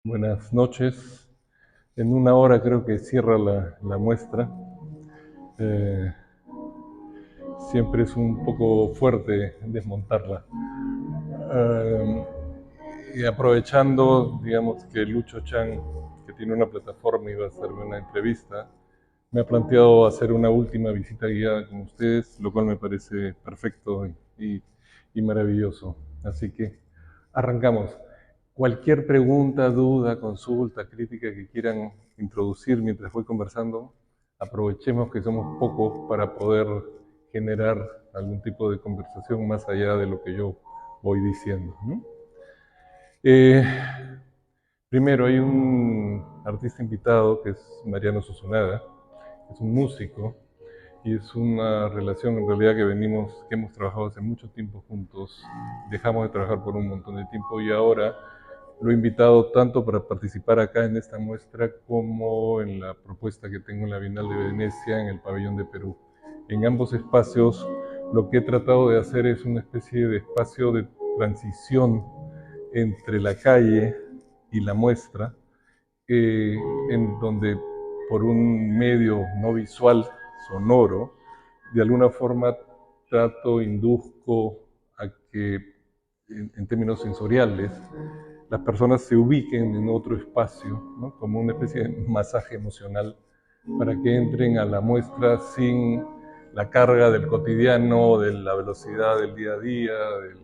Buenas noches. En una hora creo que cierra la muestra. Eh, Siempre es un poco fuerte desmontarla. Eh, y aprovechando, digamos, que Lucho Chan, que tiene una plataforma, iba a hacerme una entrevista, me ha planteado hacer una última visita guiada con ustedes, lo cual me parece perfecto y maravilloso. Así que arrancamos. Cualquier pregunta, duda, consulta, crítica que quieran introducir mientras voy conversando, aprovechemos que somos pocos para poder generar algún tipo de conversación más allá de lo que yo voy diciendo, ¿no? Eh, Primero, hay un artista invitado que es Mariano Susunaga, que es un músico, y es una relación en realidad que hemos trabajado hace mucho tiempo juntos. Dejamos de trabajar por un montón de tiempo y ahora lo he invitado tanto para participar acá en esta muestra como en la propuesta que tengo en la Bienal de Venecia en el Pabellón de Perú. En ambos espacios lo que he tratado de hacer es una especie de espacio de transición entre la calle y la muestra, en donde por un medio no visual, sonoro, de alguna forma induzco a que en términos sensoriales las personas se ubiquen en otro espacio, ¿no? Como una especie de masaje emocional para que entren a la muestra sin la carga del cotidiano, de la velocidad del día a día, del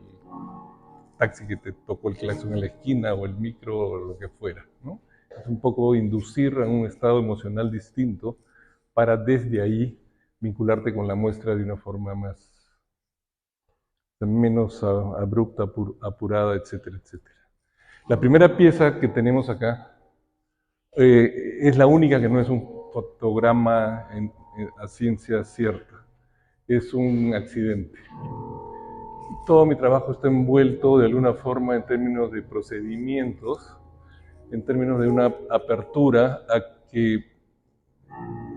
taxi que te tocó el claxon en la esquina o el micro o lo que fuera, ¿no? Es un poco inducir a un estado emocional distinto para desde ahí vincularte con la muestra de una forma menos abrupta, apurada, etcétera, etcétera. La primera pieza que tenemos acá es la única que no es un fotograma a ciencia cierta, es un accidente. Todo mi trabajo está envuelto de alguna forma en términos de procedimientos, en términos de una apertura a que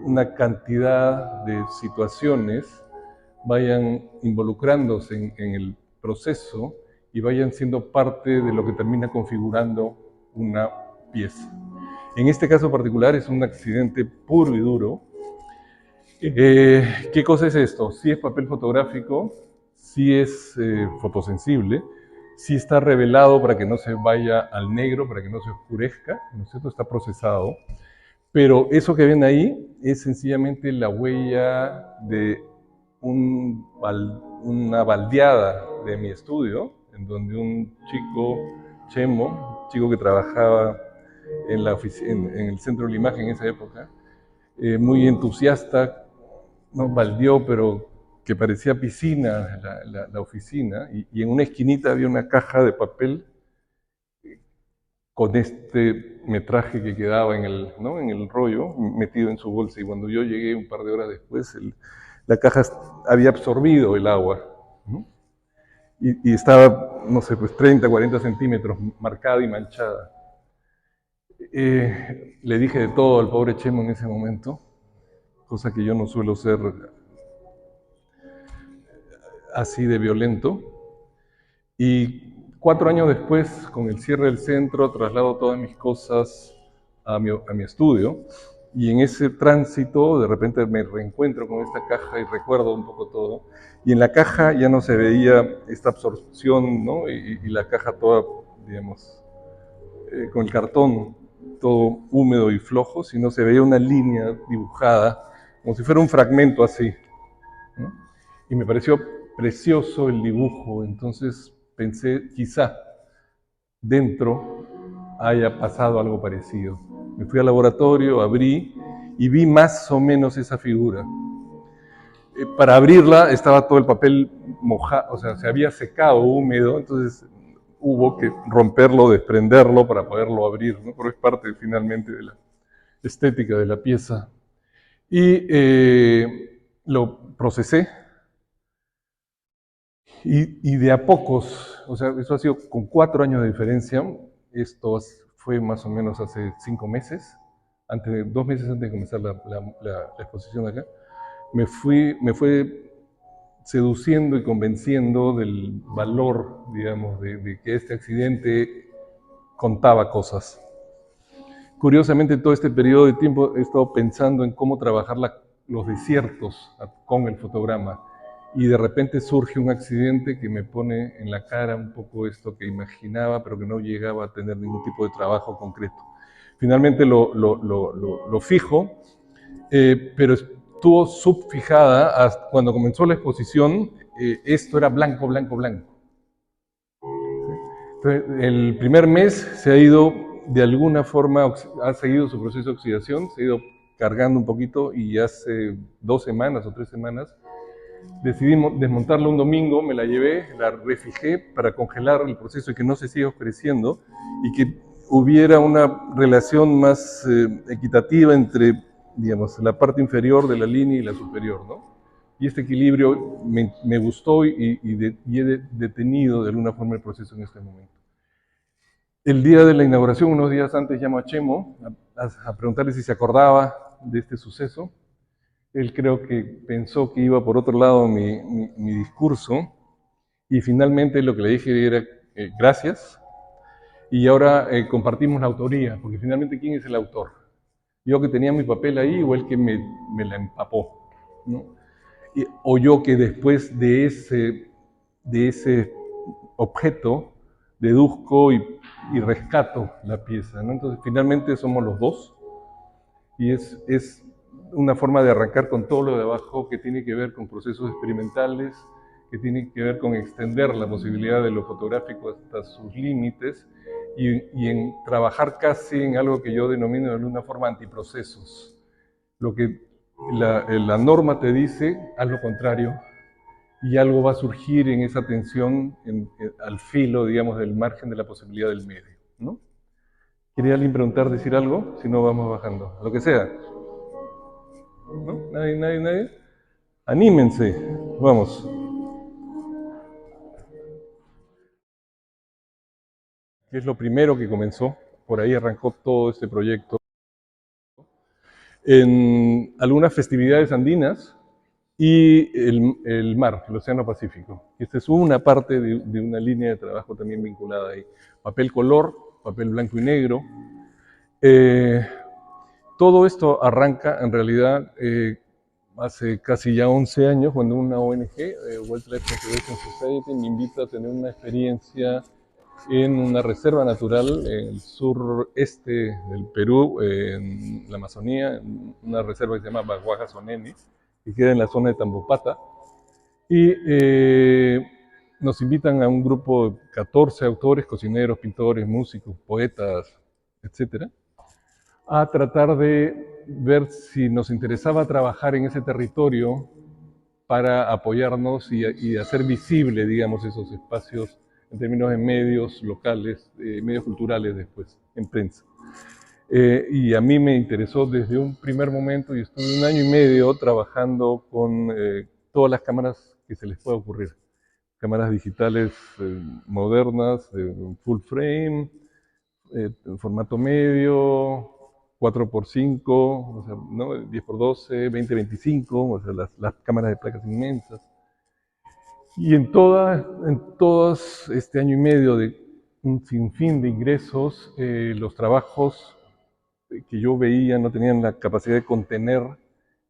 una cantidad de situaciones vayan involucrándose en el proceso y vayan siendo parte de lo que termina configurando una pieza. En este caso particular es un accidente puro y duro. ¿Qué cosa es esto? Sí es papel fotográfico, sí es fotosensible, sí está revelado para que no se vaya al negro, para que no se oscurezca, ¿no es cierto? Está procesado. Pero eso que ven ahí es sencillamente la huella de una baldeada de mi estudio, en donde un chico, Chemo, chico que trabajaba en el centro de la imagen en esa época, muy entusiasta, no baldeó, pero que parecía piscina la oficina, y en una esquinita había una caja de papel con este metraje que quedaba ¿no? en el rollo, metido en su bolsa. Y cuando yo llegué un par de horas después, la caja había absorbido el agua, ¿no? Y estaba, no sé, pues 30, 40 centímetros marcada y manchada. Le dije de todo al pobre Chemo en ese momento, cosa que yo no suelo ser así de violento. Y 4 años después, con el cierre del centro, traslado todas mis cosas a mi estudio. Y en ese tránsito, de repente me reencuentro con esta caja y recuerdo un poco todo. Y en la caja ya no se veía esta absorción, ¿no? Y la caja toda, digamos, con el cartón todo húmedo y flojo, sino se veía una línea dibujada, como si fuera un fragmento así, ¿no? Y me pareció precioso el dibujo, entonces pensé, quizá dentro haya pasado algo parecido. Me fui al laboratorio, abrí y vi más o menos esa figura. Para abrirla estaba todo el papel mojado, o sea, se había secado, húmedo, entonces hubo que romperlo, desprenderlo para poderlo abrir, ¿no? Pero es parte finalmente de la estética de la pieza. Y lo procesé, y de a pocos, o sea, eso ha sido con 4 años de diferencia. Esto fue más o menos hace 5 meses, 2 meses antes de comenzar la exposición acá. Me fue seduciendo y convenciendo del valor, digamos, de que este accidente contaba cosas. curiosamente, todo este periodo de tiempo he estado pensando en cómo trabajar los desiertos con el fotograma. Y de repente surge un accidente que me pone en la cara un poco esto que imaginaba, pero que no llegaba a tener ningún tipo de trabajo concreto. Finalmente lo fijo, pero estuvo subfijada hasta cuando comenzó la exposición. Esto era blanco, blanco, blanco. Entonces, el primer mes se ha ido, de alguna forma, ha seguido su proceso de oxidación, se ha ido cargando un poquito, y hace 2 semanas o 3 semanas decidimos desmontarla un domingo, me la llevé, la refijé para congelar el proceso y que no se siga oscureciendo y que hubiera una relación más equitativa entre, digamos, la parte inferior de la línea y la superior, ¿no? Y este equilibrio me gustó y he detenido de alguna forma el proceso en este momento. El día de la inauguración, unos días antes, llamo a Chemo a preguntarle si se acordaba de este suceso. Él creo que pensó que iba por otro lado mi discurso, y finalmente lo que le dije era gracias, y ahora compartimos la autoría, porque finalmente ¿quién es el autor? Yo que tenía mi papel ahí o el que me la empapó, ¿no? O yo que después de ese objeto deduzco y rescato la pieza, ¿no? Entonces finalmente somos los dos, y es una forma de arrancar con todo lo de abajo que tiene que ver con procesos experimentales, que tiene que ver con extender la posibilidad de lo fotográfico hasta sus límites y en trabajar casi en algo que yo denomino de alguna forma antiprocesos. Lo que la norma te dice, haz lo contrario, y algo va a surgir en esa tensión al filo, digamos, del margen de la posibilidad del medio, ¿no? ¿Quería alguien preguntar, decir algo? Si no, vamos bajando. Lo que sea. ¿No? ¿Nadie, nadie, nadie? Anímense. Vamos. ¿Qué es lo primero que comenzó? Por ahí arrancó todo este proyecto. En algunas festividades andinas y el mar, el Océano Pacífico. Esta es una parte de una línea de trabajo también vinculada ahí. Papel color, papel blanco y negro. Todo esto arranca en realidad hace casi ya 11 años, cuando una ONG, Wildlife Conservation Society, me invita a tener una experiencia en una reserva natural en el sureste del Perú, en la Amazonía, en una reserva que se llama Baguaja-Soneni, que queda en la zona de Tambopata. Y nos invitan a un grupo de 14 autores, cocineros, pintores, músicos, poetas, etcétera, a tratar de ver si nos interesaba trabajar en ese territorio para apoyarnos y hacer visible, digamos, esos espacios en términos de medios locales, medios culturales después, en prensa. Y a mí me interesó desde un primer momento, y estuve 1 año y medio trabajando con todas las cámaras que se les pueda ocurrir. Cámaras digitales modernas, full frame, formato medio, 4x5, o sea, ¿no? 10x12, 20x25, o sea, las cámaras de placas inmensas. Y en todos este año y medio de un sinfín de ingresos, los trabajos que yo veía no tenían la capacidad de contener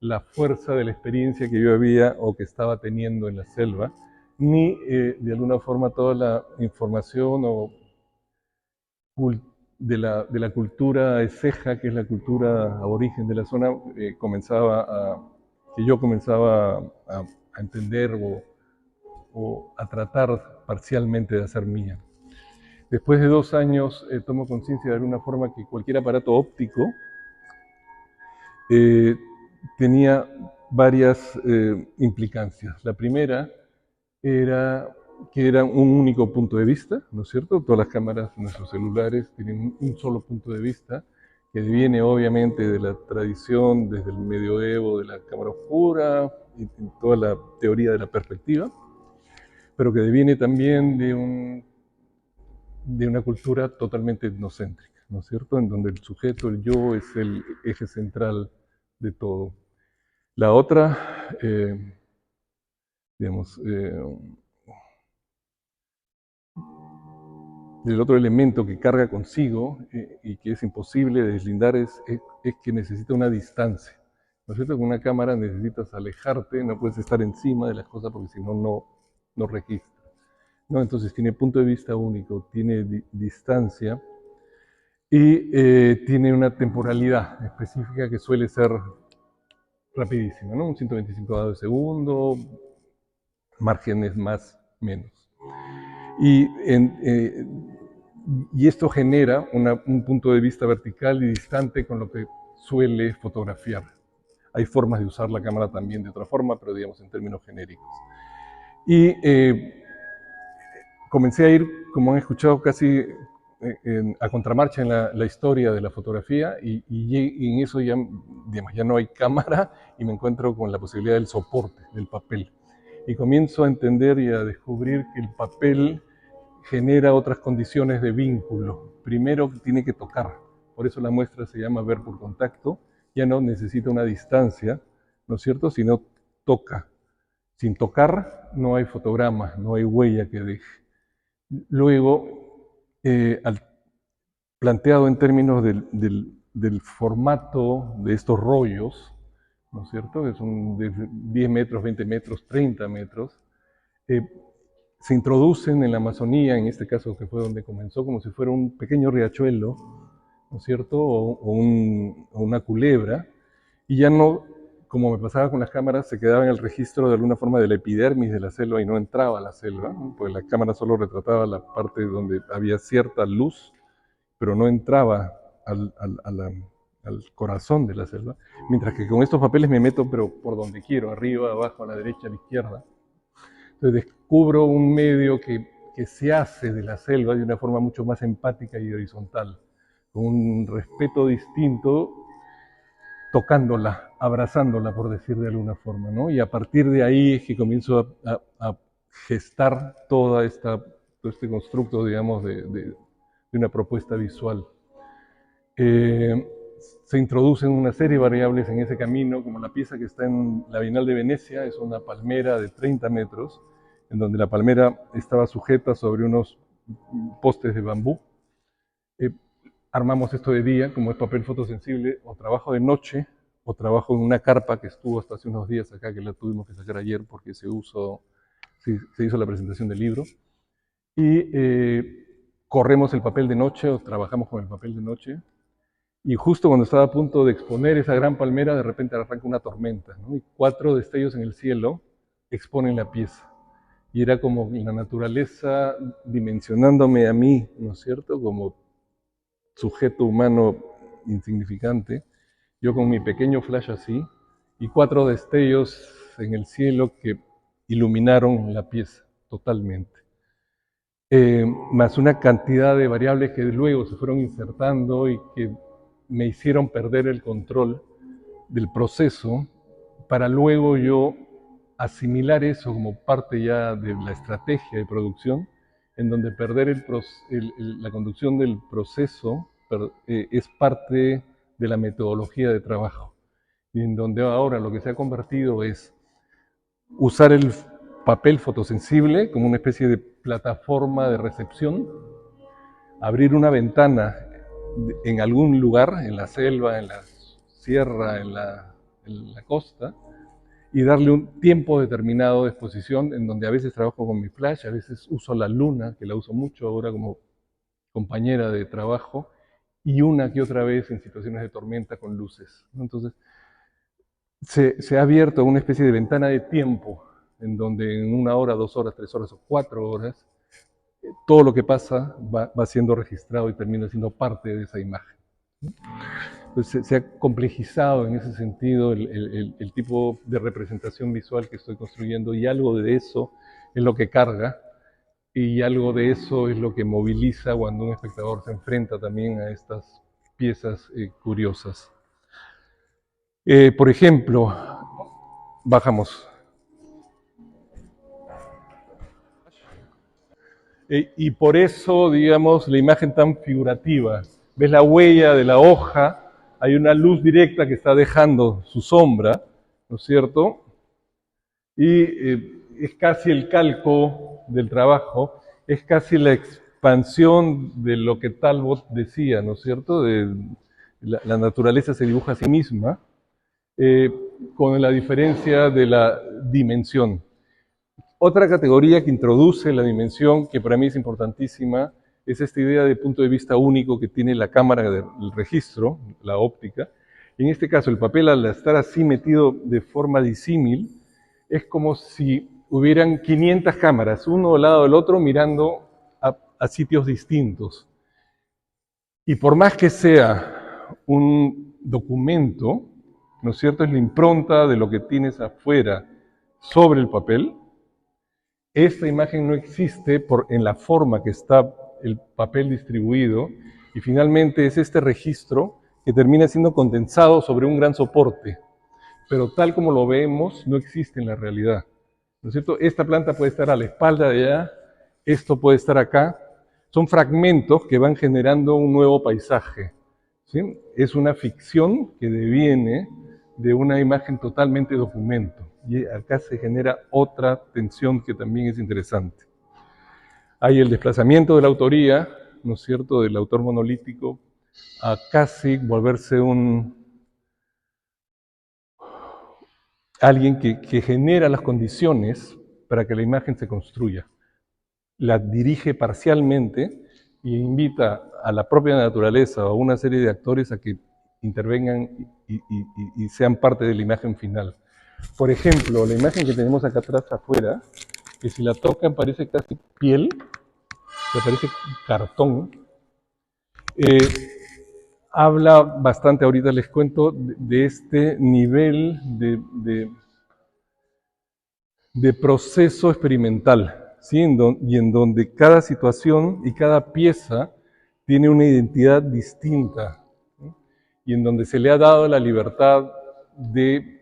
la fuerza de la experiencia que yo había o que estaba teniendo en la selva, ni de alguna forma toda la información de la cultura ceja, que es la cultura aborigen de la zona, que yo comenzaba a entender o a tratar parcialmente de hacer mía. Después de 2 años tomo conciencia de alguna forma que cualquier aparato óptico tenía varias implicancias. La primera era que era un único punto de vista, ¿no es cierto? Todas las cámaras de nuestros celulares tienen un solo punto de vista, que viene obviamente de la tradición desde el medioevo de la cámara oscura y toda la teoría de la perspectiva, pero que viene también de una cultura totalmente etnocéntrica, ¿no es cierto? En donde el sujeto, el yo, es el eje central de todo. La otra, digamos, del otro elemento que carga consigo y que es imposible de deslindar es que necesita una distancia. ¿No es cierto? Con una cámara necesitas alejarte, no puedes estar encima de las cosas porque si no, no registra. ¿No? Entonces tiene punto de vista único, tiene distancia y tiene una temporalidad específica que suele ser rapidísima, ¿no? Un 125 de segundo, márgenes más, menos. Y, y esto genera un punto de vista vertical y distante con lo que suele fotografiar. Hay formas de usar la cámara también de otra forma, pero digamos en términos genéricos. Y comencé a ir, como han escuchado, casi a contramarcha en la historia de la fotografía y en eso ya, digamos, ya no hay cámara y me encuentro con la posibilidad del soporte, del papel. Y comienzo a entender y a descubrir que el papel genera otras condiciones de vínculo. Primero tiene que tocar, por eso la muestra se llama ver por contacto, ya no necesita una distancia, ¿no es cierto?, sino toca. Sin tocar no hay fotograma, no hay huella que deje. Luego, planteado en términos del formato de estos rollos, ¿no es cierto?, que son de 10 metros, 20 metros, 30 metros, se introducen en la Amazonía, en este caso que fue donde comenzó, como si fuera un pequeño riachuelo, ¿no es cierto?, o una culebra, y ya no, como me pasaba con las cámaras, se quedaba en el registro de alguna forma de la epidermis de la selva y no entraba a la selva, ¿no? Pues la cámara solo retrataba la parte donde había cierta luz, pero no entraba al corazón de la selva, mientras que con estos papeles me meto pero por donde quiero, arriba, abajo, a la derecha, a la izquierda. Entonces descubro un medio que se hace de la selva de una forma mucho más empática y horizontal, con un respeto distinto, tocándola, abrazándola, por decir de alguna forma, ¿no? Y a partir de ahí es que comienzo a gestar todo este constructo, digamos, de una propuesta visual. Se introducen una serie de variables en ese camino, como la pieza que está en la Bienal de Venecia, es una palmera de 30 metros, en donde la palmera estaba sujeta sobre unos postes de bambú. Armamos esto de día, como es papel fotosensible, o trabajo de noche, o trabajo en una carpa que estuvo hasta hace unos días acá, que la tuvimos que sacar ayer porque se hizo la presentación del libro. Y corremos el papel de noche, o trabajamos con el papel de noche, y justo cuando estaba a punto de exponer esa gran palmera, de repente arranca una tormenta, ¿no? Y 4 destellos en el cielo exponen la pieza. Y era como la naturaleza dimensionándome a mí, ¿no es cierto?, como sujeto humano insignificante, yo con mi pequeño flash así, y 4 destellos en el cielo que iluminaron la pieza totalmente. Más una cantidad de variables que luego se fueron insertando y que me hicieron perder el control del proceso para luego yo asimilar eso como parte ya de la estrategia de producción, en donde perder la conducción del proceso es parte de la metodología de trabajo. Y en donde ahora lo que se ha convertido es usar el papel fotosensible como una especie de plataforma de recepción, abrir una ventana en algún lugar, en la selva, en la sierra, en la costa, y darle un tiempo determinado de exposición, en donde a veces trabajo con mi flash, a veces uso la luna, que la uso mucho ahora como compañera de trabajo, y una que otra vez en situaciones de tormenta con luces. Entonces, se ha abierto una especie de ventana de tiempo, en donde en 1 hora, 2 horas, 3 horas o 4 horas, todo lo que pasa va siendo registrado y termina siendo parte de esa imagen. Entonces, se ha complejizado en ese sentido el tipo de representación visual que estoy construyendo, y algo de eso es lo que carga, y algo de eso es lo que moviliza cuando un espectador se enfrenta también a estas piezas curiosas. Por ejemplo, bajamos. Y por eso, digamos, la imagen tan figurativa. Ves la huella de la hoja, hay una luz directa que está dejando su sombra, ¿no es cierto? Y es casi el calco del trabajo, es casi la expansión de lo que Talbot decía, ¿no es cierto? La naturaleza se dibuja a sí misma, con la diferencia de la dimensión. Otra categoría que introduce la dimensión, que para mí es importantísima, es esta idea de punto de vista único que tiene la cámara del registro, la óptica. En este caso, el papel, al estar así metido de forma disímil, es como si hubieran 500 cámaras, uno al lado del otro, mirando a sitios distintos. Y por más que sea un documento, ¿no es cierto?, es la impronta de lo que tienes afuera sobre el papel. Esta imagen no existe en la forma que está el papel distribuido, y finalmente es este registro que termina siendo condensado sobre un gran soporte, pero tal como lo vemos no existe en la realidad, ¿no es cierto? Esta planta puede estar a la espalda de allá, esto puede estar acá, son fragmentos que van generando un nuevo paisaje, ¿sí? Es una ficción que deviene de una imagen totalmente documento. Y acá se genera otra tensión que también es interesante. Hay el desplazamiento de la autoría, ¿no es cierto?, del autor monolítico a casi volverse alguien que genera las condiciones para que la imagen se construya. La dirige parcialmente e invita a la propia naturaleza o a una serie de actores a que intervengan y sean parte de la imagen final. Por ejemplo, la imagen que tenemos acá atrás afuera, que si la tocan parece casi piel, parece cartón, habla bastante, ahorita les cuento, de este nivel de proceso experimental, ¿sí? Y en donde cada situación y cada pieza tiene una identidad distinta, ¿sí? Y en donde se le ha dado la libertad de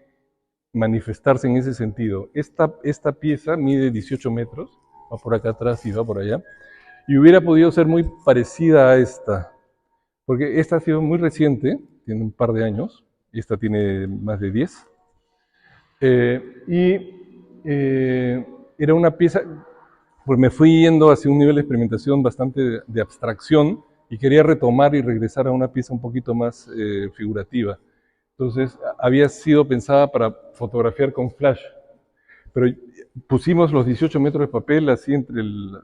manifestarse en ese sentido. Esta pieza mide 18 metros, va por acá atrás y va por allá, y hubiera podido ser muy parecida a esta, porque esta ha sido muy reciente, tiene un par de años, y esta tiene más de 10, era una pieza, pues me fui yendo hacia un nivel de experimentación bastante de abstracción, y quería retomar y regresar a una pieza un poquito más figurativa. Entonces, había sido pensada para fotografiar con flash, pero pusimos los 18 metros de papel así entre en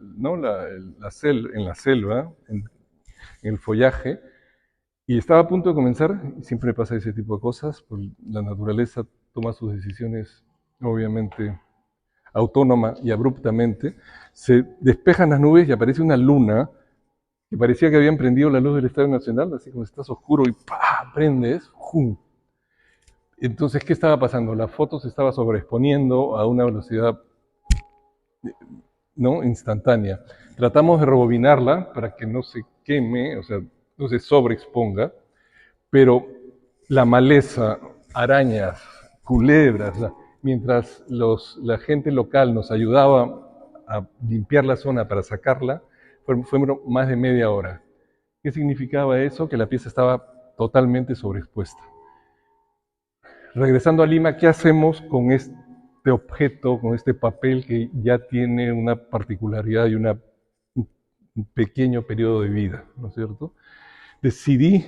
la selva, en el follaje, y estaba a punto de comenzar, y siempre pasa ese tipo de cosas, pues la naturaleza toma sus decisiones, obviamente, autónoma y abruptamente, se despejan las nubes y aparece una luna, que parecía que habían prendido la luz del Estadio Nacional, así como estás oscuro y ¡pah! Prendes, ¡jum! Entonces, ¿qué estaba pasando? La foto se estaba sobreexponiendo a una velocidad, ¿no?, instantánea. Tratamos de rebobinarla para que no se queme, o sea, no se sobreexponga, pero la maleza, arañas, culebras, mientras la gente local nos ayudaba a limpiar la zona para sacarla, fue más de media hora. ¿Qué significaba eso? Que la pieza estaba totalmente sobreexpuesta. Regresando a Lima, ¿qué hacemos con este objeto, con este papel que ya tiene una particularidad y un pequeño periodo de vida, ¿no es cierto? Decidí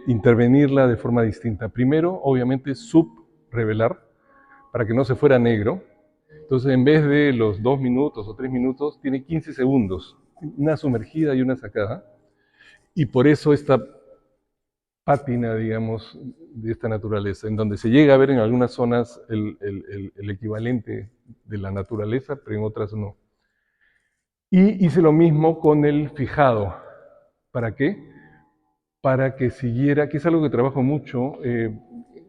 intervenirla de forma distinta. Primero, obviamente, subrevelar, para que no se fuera negro. Entonces, en vez de los 2 minutos o 3 minutos, tiene 15 segundos, una sumergida y una sacada. Y por eso esta pátina, digamos, de esta naturaleza, en donde se llega a ver en algunas zonas el equivalente de la naturaleza, pero en otras no. Y hice lo mismo con el fijado. ¿Para qué? Para que siguiera, que es algo que trabajo mucho,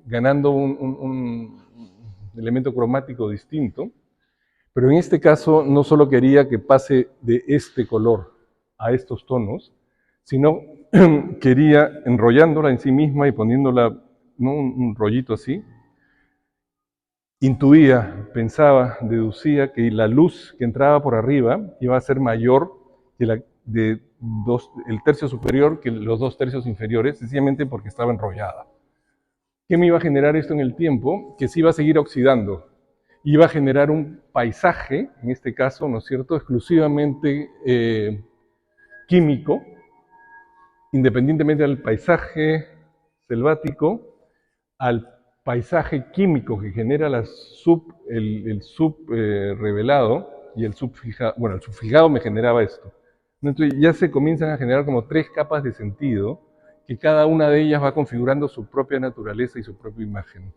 ganando un elemento cromático distinto, pero en este caso no solo quería que pase de este color a estos tonos, sino quería, enrollándola en sí misma y poniéndola, ¿no?, un rollito así, intuía, pensaba, deducía que la luz que entraba por arriba iba a ser mayor que el tercio superior que los 2 tercios inferiores, sencillamente porque estaba enrollada. ¿Qué me iba a generar esto en el tiempo? Que se iba a seguir oxidando. Iba a generar un paisaje, en este caso, ¿no es cierto?, exclusivamente químico, independientemente del paisaje selvático, al paisaje químico que genera el subrevelado y el subfijado. Bueno, el subfijado me generaba esto. Entonces ya se comienzan a generar como 3 capas de sentido, que cada una de ellas va configurando su propia naturaleza y su propia imagen.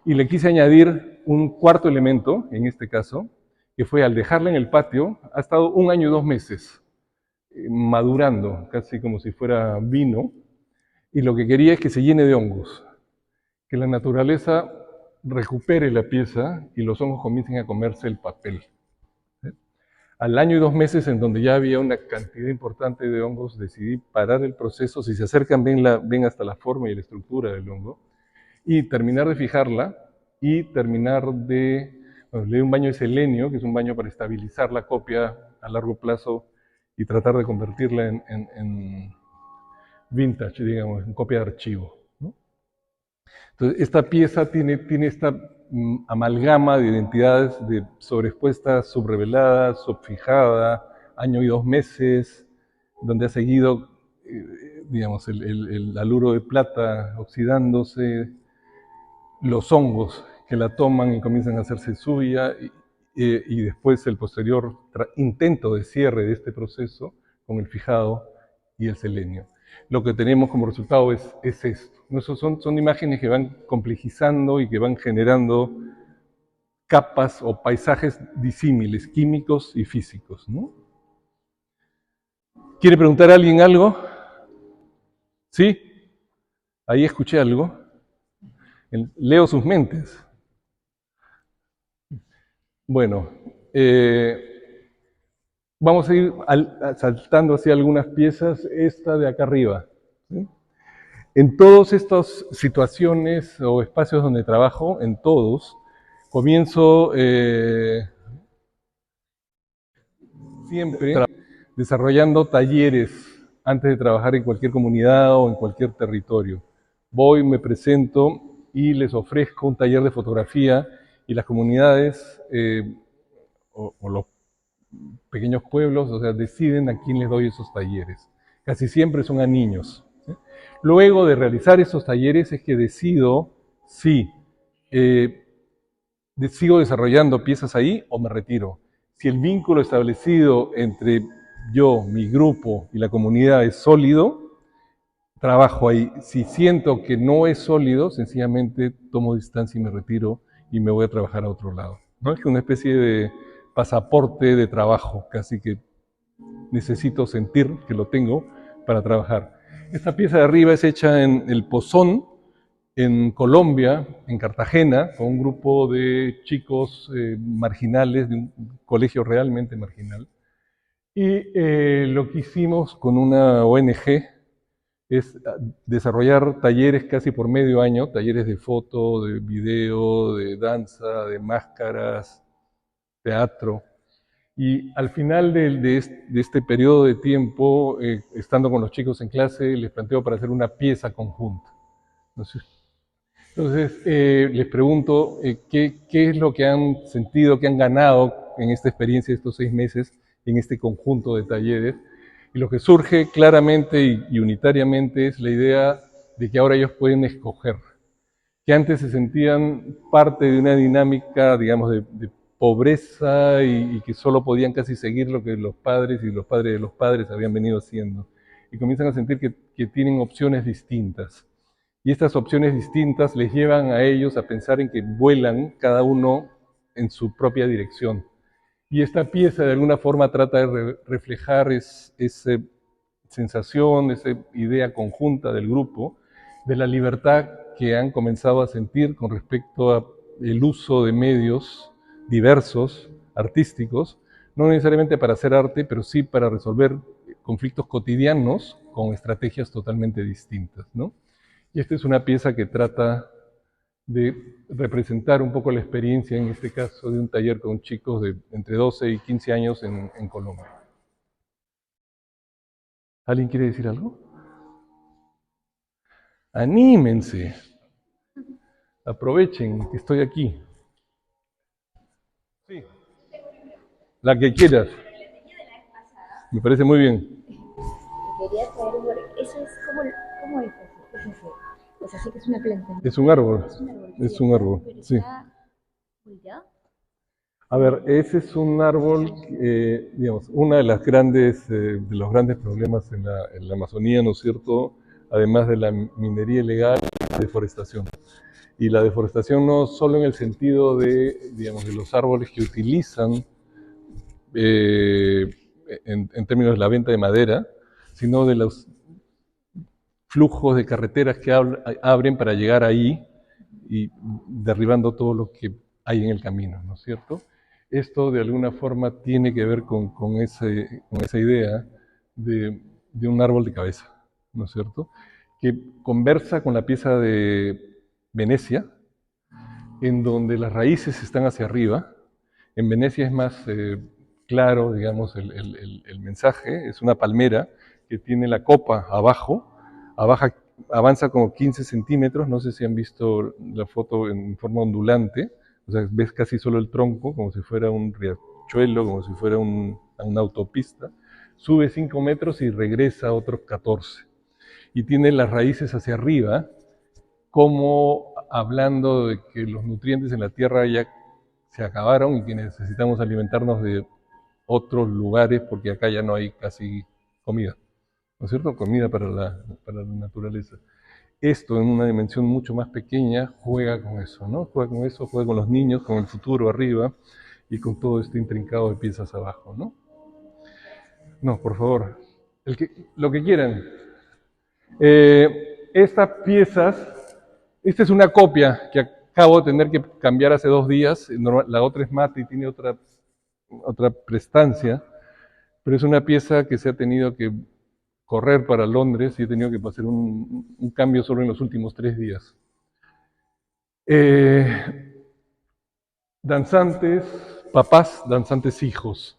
Y le quise añadir un cuarto elemento, en este caso, que fue al dejarla en el patio, ha estado 1 año y 2 meses, madurando, casi como si fuera vino, y lo que quería es que se llene de hongos, que la naturaleza recupere la pieza y los hongos comiencen a comerse el papel. Al año y 2 meses, en donde ya había una cantidad importante de hongos, decidí parar el proceso. Si se acercan, ven hasta la forma y la estructura del hongo, y terminar de fijarla y terminar de... Bueno, le di un baño de selenio, que es un baño para estabilizar la copia a largo plazo y tratar de convertirla en vintage, digamos, en copia de archivo, ¿no? Entonces, esta pieza tiene esta amalgama de identidades de sobreexpuesta, subrevelada, subfijada, año y 2 meses, donde ha seguido, digamos, el haluro de plata oxidándose, los hongos que la toman y comienzan a hacerse suya, y después el posterior intento de cierre de este proceso con el fijado y el selenio. Lo que tenemos como resultado es esto. Son imágenes que van complejizando y que van generando capas o paisajes disímiles, químicos y físicos, ¿no? ¿Quiere preguntar a alguien algo? ¿Sí? Ahí escuché algo. Leo sus mentes. Bueno, vamos a ir saltando hacia algunas piezas. Esta de acá arriba, ¿sí? En todas estas situaciones o espacios donde trabajo, en todos, comienzo siempre desarrollando talleres antes de trabajar en cualquier comunidad o en cualquier territorio. Voy, me presento y les ofrezco un taller de fotografía, y las comunidades o los pequeños pueblos, o sea, deciden a quién les doy esos talleres. Casi siempre son a niños, ¿sí? Luego de realizar esos talleres es que decido si sigo desarrollando piezas ahí o me retiro. Si el vínculo establecido entre yo, mi grupo y la comunidad es sólido, trabajo ahí. Si siento que no es sólido, sencillamente tomo distancia y me retiro y me voy a trabajar a otro lado, ¿no? Es una especie de pasaporte de trabajo, casi que necesito sentir que lo tengo para trabajar. Esta pieza de arriba es hecha en El Pozón, en Colombia, en Cartagena, con un grupo de chicos marginales, de un colegio realmente marginal. Y lo que hicimos con una ONG es desarrollar talleres casi por medio año, talleres de foto, de video, de danza, de máscaras, teatro. Y al final de este periodo de tiempo, estando con los chicos en clase, les planteo para hacer una pieza conjunta. Entonces les pregunto qué es lo que han sentido, qué han ganado en esta experiencia de estos 6 meses, en este conjunto de talleres. Y lo que surge claramente y unitariamente es la idea de que ahora ellos pueden escoger, que antes se sentían parte de una dinámica, digamos, de pobreza, y que solo podían casi seguir lo que los padres y los padres de los padres habían venido haciendo. Y comienzan a sentir que tienen opciones distintas. Y estas opciones distintas les llevan a ellos a pensar en que vuelan cada uno en su propia dirección. Y esta pieza de alguna forma trata de reflejar esa sensación, esa idea conjunta del grupo, de la libertad que han comenzado a sentir con respecto al uso de medios diversos, artísticos, no necesariamente para hacer arte, pero sí para resolver conflictos cotidianos con estrategias totalmente distintas, ¿no? Y esta es una pieza que trata de representar un poco la experiencia, en este caso, de un taller con chicos de entre 12 y 15 años en Colombia. ¿Alguien quiere decir algo? Anímense. Aprovechen que estoy aquí. Sí. La que quieras. Me parece muy bien. quería saber, eso es ¿cómo es eso? ¿Qué es eso? O sea, sé que es una planta, ¿no? Es un árbol, Es un árbol, es un ¿cierto? árbol, Pero sí. está volteado. A ver, ese es un árbol, digamos, una de las grandes, de los grandes problemas en la Amazonía, ¿no es cierto? Además de la minería ilegal, la deforestación. Y la deforestación no solo en el sentido de, digamos, de los árboles que utilizan eh, en términos de la venta de madera, sino de los flujos de carreteras que abren para llegar ahí y derribando todo lo que hay en el camino, ¿no es cierto? Esto de alguna forma tiene que ver con esa idea de un árbol de cabeza, ¿no es cierto? Que conversa con la pieza de Venecia, en donde las raíces están hacia arriba. En Venecia es más claro, digamos, el mensaje. Es una palmera que tiene la copa abajo, avanza como 15 centímetros. No sé si han visto la foto en forma ondulante. O sea, ves casi solo el tronco, como si fuera un riachuelo, como si fuera una autopista. Sube 5 metros y regresa otros 14. Y tiene las raíces hacia arriba, como hablando de que los nutrientes en la tierra ya se acabaron y que necesitamos alimentarnos de otros lugares porque acá ya no hay casi comida, ¿no es cierto? Comida para la naturaleza. Esto en una dimensión mucho más pequeña juega con eso, ¿no? Juega con eso, juega con los niños, con el futuro arriba y con todo este intrincado de piezas abajo, ¿no? No, por favor, lo que quieran. Estas piezas, esta es una copia que acabo de tener que cambiar hace 2 días. La otra es mate y tiene otra prestancia, pero es una pieza que se ha tenido que correr para Londres y he tenido que hacer un cambio solo en los últimos 3 días. Danzantes, papás, danzantes hijos.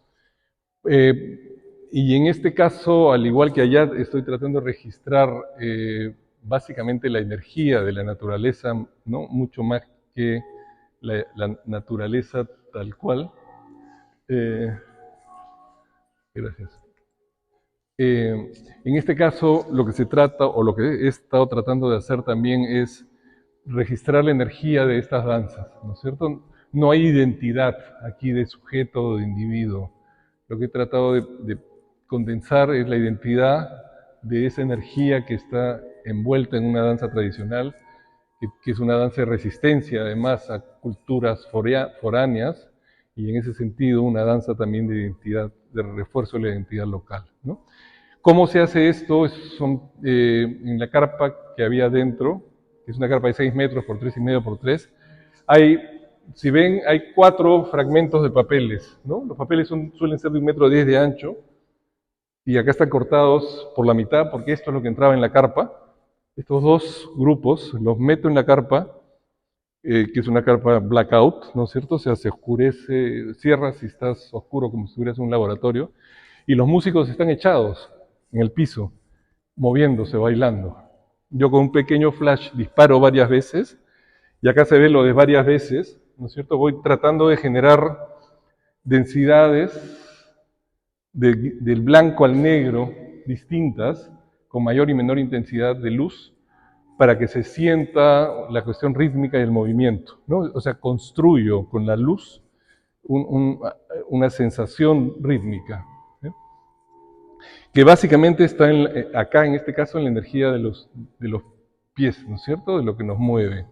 Y en este caso, al igual que allá, estoy tratando de registrar básicamente la energía de la naturaleza, ¿no? Mucho más que la naturaleza tal cual. Gracias. En este caso, lo que se trata, o lo que he estado tratando de hacer también es registrar la energía de estas danzas, ¿no es cierto? No hay identidad aquí de sujeto o de individuo. Lo que he tratado de condensar es la identidad de esa energía que está envuelta en una danza tradicional, que es una danza de resistencia además a culturas foráneas, y en ese sentido una danza también de identidad, de refuerzo de la identidad local, ¿no? ¿Cómo se hace esto? En la carpa que había dentro, que es una carpa de 6 metros por 3,5 por 3, si ven, hay 4 fragmentos de papeles, ¿no? Los papeles suelen ser de 1,10 m de ancho, y acá están cortados por la mitad, porque esto es lo que entraba en la carpa. Estos 2 grupos los meto en la carpa, que es una carpa blackout, ¿no es cierto? O sea, se oscurece, cierras si estás oscuro como si estuvieras en un laboratorio, y los músicos están echados en el piso, moviéndose, bailando. Yo con un pequeño flash disparo varias veces, y acá se ve lo de varias veces, ¿no es cierto? Voy tratando de generar densidades del blanco al negro distintas, con mayor y menor intensidad de luz, para que se sienta la cuestión rítmica y el movimiento, ¿no? O sea, construyo con la luz una sensación rítmica, ¿sí? Que básicamente está acá, en este caso, en la energía de los pies, ¿no es cierto?, de lo que nos mueve.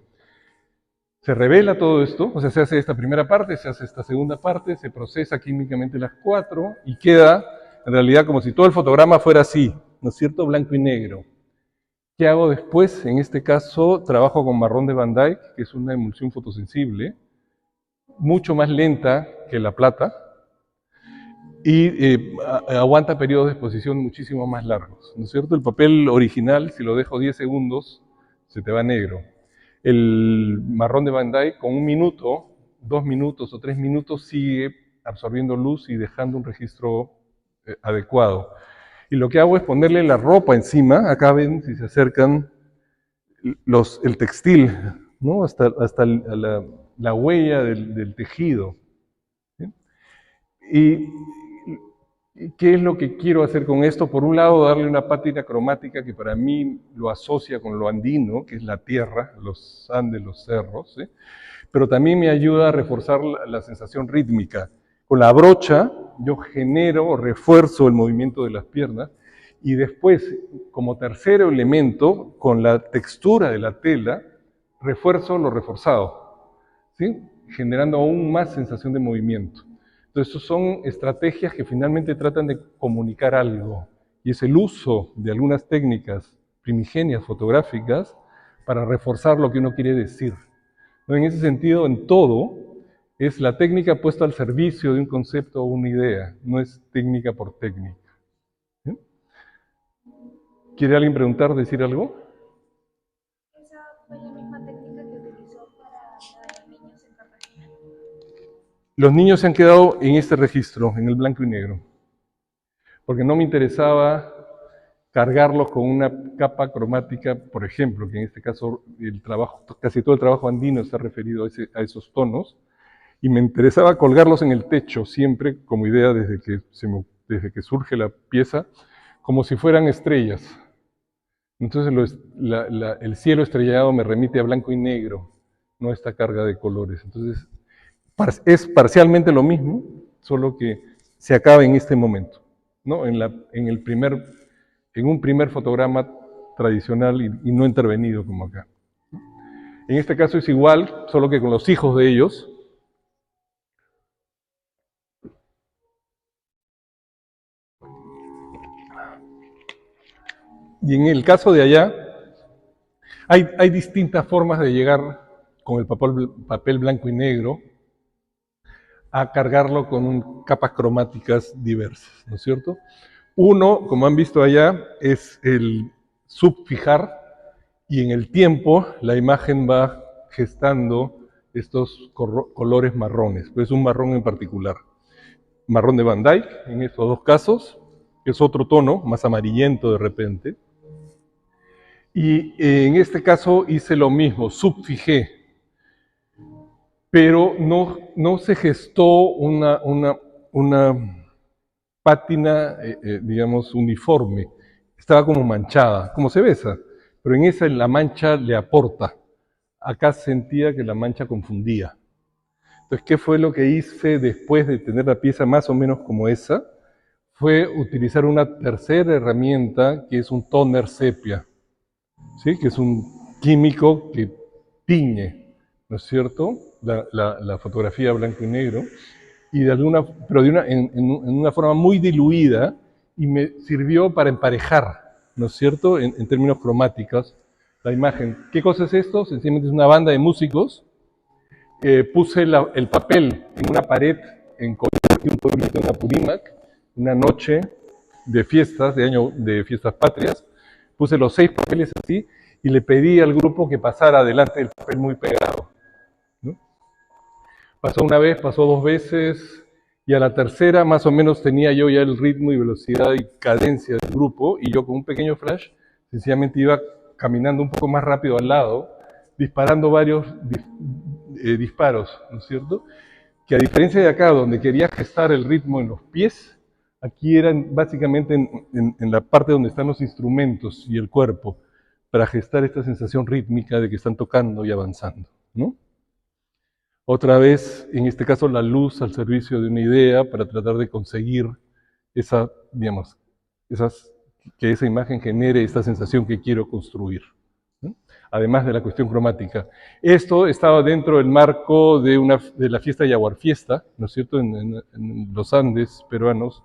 Se revela todo esto, o sea, se hace esta primera parte, se hace esta segunda parte, se procesa químicamente las 4 y queda, en realidad, como si todo el fotograma fuera así, ¿no es cierto?, blanco y negro. ¿Qué hago después? En este caso, trabajo con marrón de Van Dyke, que es una emulsión fotosensible, mucho más lenta que la plata, y aguanta periodos de exposición muchísimo más largos, ¿no es cierto? El papel original, si lo dejo 10 segundos, se te va negro. El marrón de Van Dyke, con 1 minuto, 2 minutos o 3 minutos, sigue absorbiendo luz y dejando un registro adecuado. Y lo que hago es ponerle la ropa encima, acá ven, si se acercan, el textil, ¿no? hasta la huella del tejido, ¿sí? Y ¿Qué es lo que quiero hacer con esto? Por un lado, darle una pátina cromática que para mí lo asocia con lo andino, que es la tierra, los Andes, los cerros, ¿sí? Pero también me ayuda a reforzar la sensación rítmica. Con la brocha yo genero o refuerzo el movimiento de las piernas y después, como tercer elemento, con la textura de la tela, refuerzo lo reforzado, ¿sí? Generando aún más sensación de movimiento. Entonces, estas son estrategias que finalmente tratan de comunicar algo, y es el uso de algunas técnicas primigenias fotográficas para reforzar lo que uno quiere decir. ¿No? En ese sentido, en todo, es la técnica puesta al servicio de un concepto o una idea, no es técnica por técnica. ¿Sí? ¿Quiere alguien preguntar, decir algo? Esa fue la misma técnica que utilizó para los niños en Cartagena. Los niños se han quedado en este registro, en el blanco y negro, porque no me interesaba cargarlos con una capa cromática, por ejemplo, que en este caso el trabajo, casi todo el trabajo andino está referido a esos tonos, y me interesaba colgarlos en el techo siempre como idea desde que surge la pieza, como si fueran estrellas. Entonces el cielo estrellado me remite a blanco y negro, no a esta carga de colores. Entonces es parcialmente lo mismo, solo que se acaba en este momento, ¿no? En un primer fotograma tradicional y no intervenido como acá. En este caso es igual, solo que con los hijos de ellos. Y en el caso de allá, hay distintas formas de llegar con el papel blanco y negro a cargarlo con capas cromáticas diversas, ¿no es cierto? Uno, como han visto allá, es el subfijar, y en el tiempo la imagen va gestando estos colores marrones, pues un marrón en particular. Marrón de Van Dyck, en estos dos casos, que es otro tono, más amarillento de repente. Y en este caso hice lo mismo, subfijé, pero no se gestó una pátina, digamos, uniforme. Estaba como manchada, como se besa, pero en esa la mancha le aporta. Acá sentía que la mancha confundía. Entonces, ¿qué fue lo que hice después de tener la pieza más o menos como esa? Fue utilizar una tercera herramienta que es un toner sepia, ¿sí? Que es un químico que tiñe, ¿no es cierto?, la fotografía blanco y negro, y pero en una forma muy diluida, y me sirvió para emparejar, ¿no es cierto?, en términos cromáticos, la imagen. ¿Qué cosa es esto? Sencillamente es una banda de músicos. Puse el papel en una pared en Coyhaique, un pueblito en Apurímac, una noche de fiestas, de fiestas patrias. Puse los 6 papeles así y le pedí al grupo que pasara adelante el papel muy pegado, ¿no? Pasó una vez, pasó 2 veces, y a la tercera más o menos tenía yo ya el ritmo y velocidad y cadencia del grupo, y yo con un pequeño flash sencillamente iba caminando un poco más rápido al lado, disparando varios disparos, ¿no es cierto? Que a diferencia de acá, donde quería gestar el ritmo en los pies, aquí eran básicamente en la parte donde están los instrumentos y el cuerpo, para gestar esta sensación rítmica de que están tocando y avanzando, ¿no? Otra vez, en este caso, la luz al servicio de una idea para tratar de conseguir esa, digamos, que esa imagen genere esta sensación que quiero construir, ¿no? Además de la cuestión cromática. Esto estaba dentro del marco de la fiesta Yaguar Fiesta, ¿no es cierto?, en los Andes peruanos,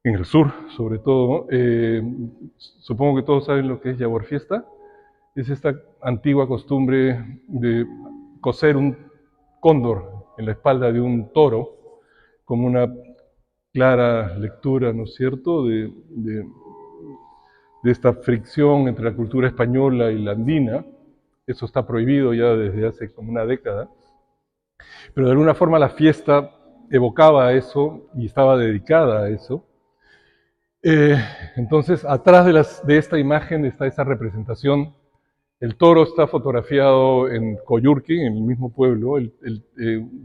en el sur sobre todo. Supongo que todos saben lo que es Yaguar Fiesta. Es esta antigua costumbre de coser un cóndor en la espalda de un toro, como una clara lectura, ¿no es cierto?, de esta fricción entre la cultura española y la andina. Eso está prohibido ya desde hace como una década. Pero de alguna forma la fiesta evocaba eso y estaba dedicada a eso. Entonces, atrás de esta imagen está esa representación. El toro está fotografiado en Coyhaique, en el mismo pueblo.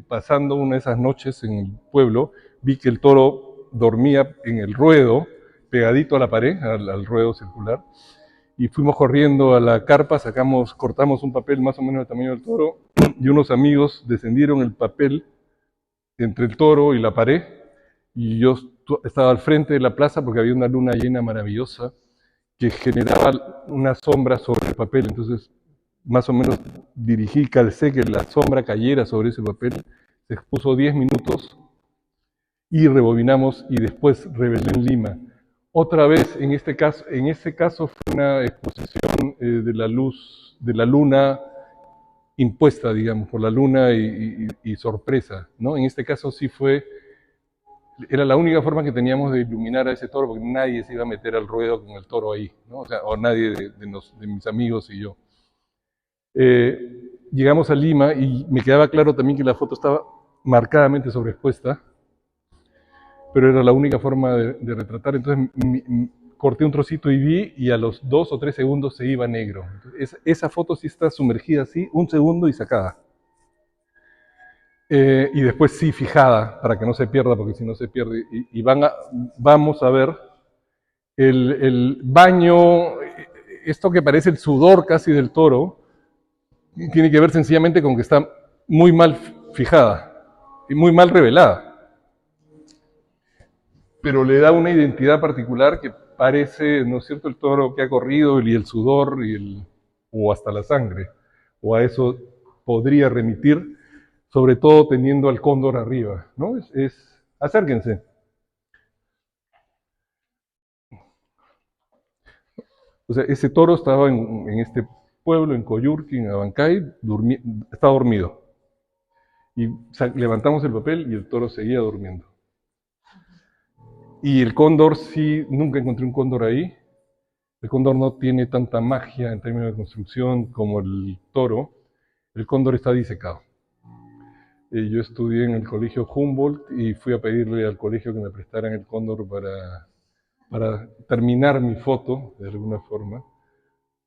Pasando una de esas noches en el pueblo, vi que el toro dormía en el ruedo, pegadito a la pared, al ruedo circular, y fuimos corriendo a la carpa, cortamos un papel más o menos del tamaño del toro, y unos amigos descendieron el papel entre el toro y la pared, y yo estaba al frente de la plaza porque había una luna llena maravillosa que generaba una sombra sobre el papel, entonces más o menos dirigí, calcé que la sombra cayera sobre ese papel, se expuso 10 minutos y rebobinamos y después revelé en Lima. Otra vez, en este caso fue una exposición de la luz, de la luna impuesta, digamos, por la luna y sorpresa, ¿no? En este caso sí era la única forma que teníamos de iluminar a ese toro, porque nadie se iba a meter al ruedo con el toro ahí, ¿no? O sea, o nadie de mis amigos y yo. Llegamos a Lima y me quedaba claro también que la foto estaba marcadamente sobreexpuesta, pero era la única forma de retratar. Entonces corté un trocito y vi, y a los 2 o 3 segundos se iba negro. Entonces, esa foto sí está sumergida así, un segundo y sacada. Y después sí fijada, para que no se pierda, porque si no se pierde. Y vamos a ver el baño, esto que parece el sudor casi del toro, tiene que ver sencillamente con que está muy mal fijada y muy mal revelada. Pero le da una identidad particular que parece, ¿no es cierto?, el toro que ha corrido y el sudor o hasta la sangre. O a eso podría remitir, sobre todo teniendo al cóndor arriba, ¿no? Acérquense. O sea, ese toro estaba en este pueblo, en Coyurqui, en Abancay, estaba dormido. Y levantamos el papel y el toro seguía durmiendo. Y el cóndor, sí, nunca encontré un cóndor ahí. El cóndor no tiene tanta magia en términos de construcción como el toro. El cóndor está disecado. Yo estudié en el colegio Humboldt y fui a pedirle al colegio que me prestaran el cóndor para terminar mi foto, de alguna forma.